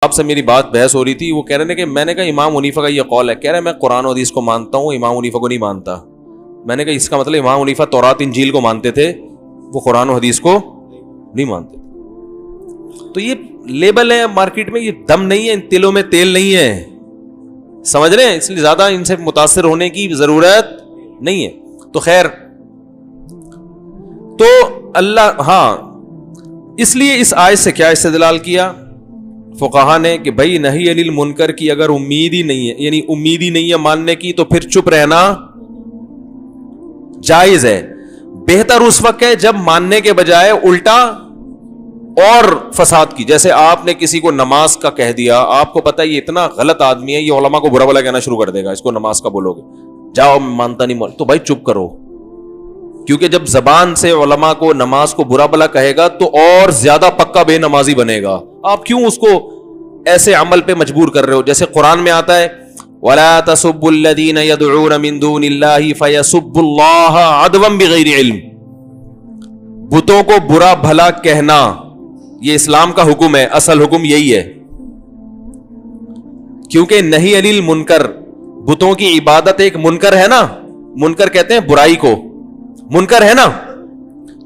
آپ سے میری بات بحث ہو رہی تھی, وہ کہہ رہے ہیں کہ میں نے کہا امام حنیفہ کا یہ قول ہے. کہہ رہے ہیں میں قرآن و حدیث کو مانتا ہوں, امام حنیفہ کو نہیں مانتا. میں نے کہا اس کا مطلب امام حنیفہ تورات انجیل کو مانتے تھے, وہ قرآن و حدیث کو نہیں مانتے. تو یہ لیبل ہے مارکیٹ میں, یہ دم نہیں ہے, ان تلوں میں تیل نہیں ہے, سمجھ رہے ہیں؟ اس لیے زیادہ ان سے متاثر ہونے کی ضرورت نہیں ہے. تو خیر, تو اللہ ہاں اس لیے اس آیت سے کیا استدلال کیا فقہا نے کہ بھائی نہی عن المنکر کی اگر امید ہی نہیں ہے, یعنی امید ہی نہیں ہے ماننے کی, تو پھر چپ رہنا جائز ہے. بہتر اس وقت ہے جب ماننے کے بجائے الٹا اور فساد کی. جیسے آپ نے کسی کو نماز کا کہہ دیا, آپ کو پتا ہے یہ اتنا غلط آدمی ہے, یہ علماء کو برا بھلا کہنا شروع کر دے گا, اس کو نماز کا بولو گے, جاؤ مانتا نہیں تو بھائی چپ کرو. کیونکہ جب زبان سے علماء کو نماز کو برا بھلا کہے گا تو اور زیادہ پکا بے نمازی بنے گا. آپ کیوں اس کو ایسے عمل پہ مجبور کر رہے ہو؟ جیسے قرآن میں آتا ہے وَلَا تَسُبُّوا الَّذِينَ يَدْعُونَ مِن دُونِ اللَّهِ فَيَسُبُّوا اللَّهَ عَدْوًا بِغَيْرِ عِلْمٍ. بتوں کو برا بھلا کہنا یہ اسلام کا حکم ہے, اصل حکم یہی ہے. کیونکہ نہی عن المنکر, بتوں کی عبادت ایک منکر ہے نا, منکر کہتے ہیں برائی کو, منکر ہے نا.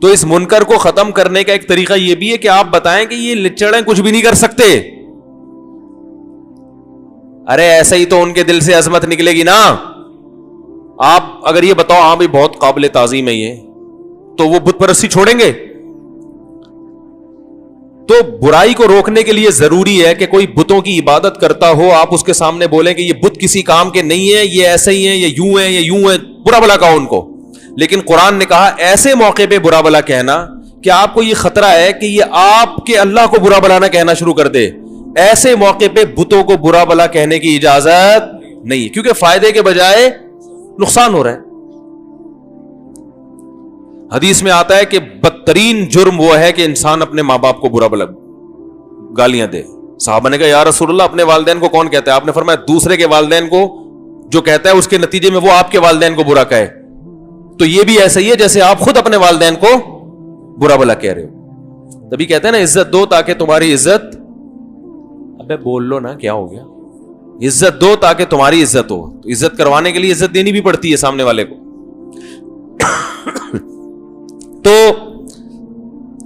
تو اس منکر کو ختم کرنے کا ایک طریقہ یہ بھی ہے کہ آپ بتائیں کہ یہ لچڑیں کچھ بھی نہیں کر سکتے. ارے ایسا ہی تو ان کے دل سے عظمت نکلے گی نا. آپ اگر یہ بتاؤ ہاں بھی بہت قابل تعظیم ہے یہ, تو وہ بت پرستی چھوڑیں گے؟ تو برائی کو روکنے کے لیے ضروری ہے کہ کوئی بتوں کی عبادت کرتا ہو, آپ اس کے سامنے بولیں کہ یہ بت کسی کام کے نہیں ہے, یہ ایسے ہی ہیں, یہ یوں ہیں, یہ یوں ہیں, برا بھلا کہو ان کو. لیکن قرآن نے کہا ایسے موقع پہ برا بھلا کہنا کہ آپ کو یہ خطرہ ہے کہ یہ آپ کے اللہ کو برا بھلا نہ کہنا شروع کر دے, ایسے موقع پہ بتوں کو برا بھلا کہنے کی اجازت نہیں, کیونکہ فائدے کے بجائے نقصان ہو رہا ہے. حدیث میں آتا ہے کہ بدترین جرم وہ ہے کہ انسان اپنے ماں باپ کو برا بھلا گالیاں دے. صحابہ نے کہا یا رسول اللہ اپنے والدین کو کون کہتا ہے؟ آپ نے فرمایا دوسرے کے والدین کو جو کہتا ہے اس کے نتیجے میں وہ آپ کے والدین کو برا کہے. تو یہ بھی ایسا ہی ہے جیسے آپ خود اپنے والدین کو برا بھلا کہہ رہے ہو. تبھی کہتے ہیں نا عزت دو تاکہ تمہاری عزت, ابے بول لو نا کیا ہو گیا, عزت دو تاکہ تمہاری عزت ہو. تو عزت کروانے کے لیے عزت دینی بھی پڑتی ہے سامنے والے کو. تو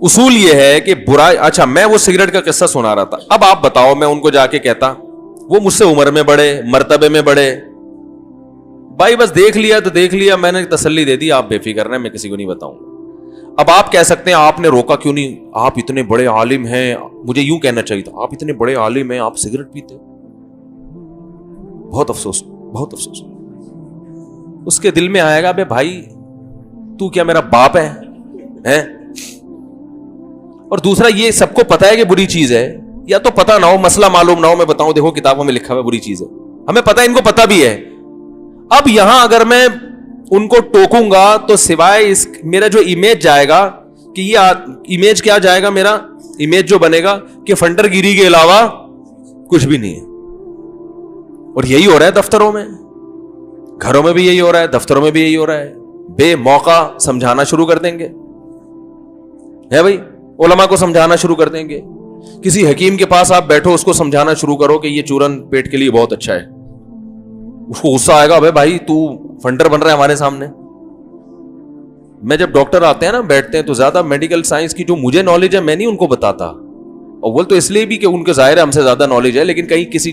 اصول یہ ہے کہ برائی. اچھا میں وہ سگریٹ کا قصہ سنا رہا تھا, اب آپ بتاؤ میں ان کو جا کے کہتا, وہ مجھ سے عمر میں بڑے, مرتبے میں بڑے, بھائی بس دیکھ لیا تو دیکھ لیا, میں نے تسلی دے دی, آپ بے فکر رہیں, میں کسی کو نہیں بتاؤں گا. اب آپ کہہ سکتے ہیں آپ نے روکا کیوں نہیں, آپ اتنے بڑے عالم ہیں, مجھے یوں کہنا چاہیے تھا آپ اتنے بڑے عالم ہیں, آپ سگریٹ پیتے. بہت افسوس, بہت افسوس. اس کے دل میں آئے گا بے بھائی تو کیا میرا باپ ہے؟ اور دوسرا یہ سب کو پتا ہے کہ بری چیز ہے, یا تو پتا نہ ہو, مسئلہ معلوم نہ ہو, میں بتاؤں دیکھو کتابوں میں لکھا ہوا بری چیز ہے, ہمیں پتا ہے, ان کو پتا بھی ہے. اب یہاں اگر میں ان کو ٹوکوں گا تو سوائے اس میرا جو امیج جائے گا, کہ یہ امیج کیا جائے گا, میرا امیج جو بنے گا کہ فنڈر گیری کے علاوہ کچھ بھی نہیں ہے. اور یہی ہو رہا ہے دفتروں میں, گھروں میں بھی یہی ہو رہا ہے, دفتروں میں بھی یہی ہو رہا ہے. بے موقع سمجھانا شروع کر دیں گے, ہے بھائی, علماء کو سمجھانا شروع کر دیں گے. کسی حکیم کے پاس آپ بیٹھو, اس کو سمجھانا شروع کرو کہ یہ چورن پیٹ کے لیے بہت اچھا ہے, اس کو غصہ آئے گا, بھائی تو فنڈر بن رہا ہے ہمارے سامنے. میں جب ڈاکٹر آتے ہیں نا بیٹھتے ہیں تو زیادہ میڈیکل سائنس کی جو مجھے نالج ہے میں نہیں ان کو بتاتا, اول تو اس لیے بھی کہ ان کے ظاہر ہے ہم سے زیادہ نالج ہے, لیکن کہیں کسی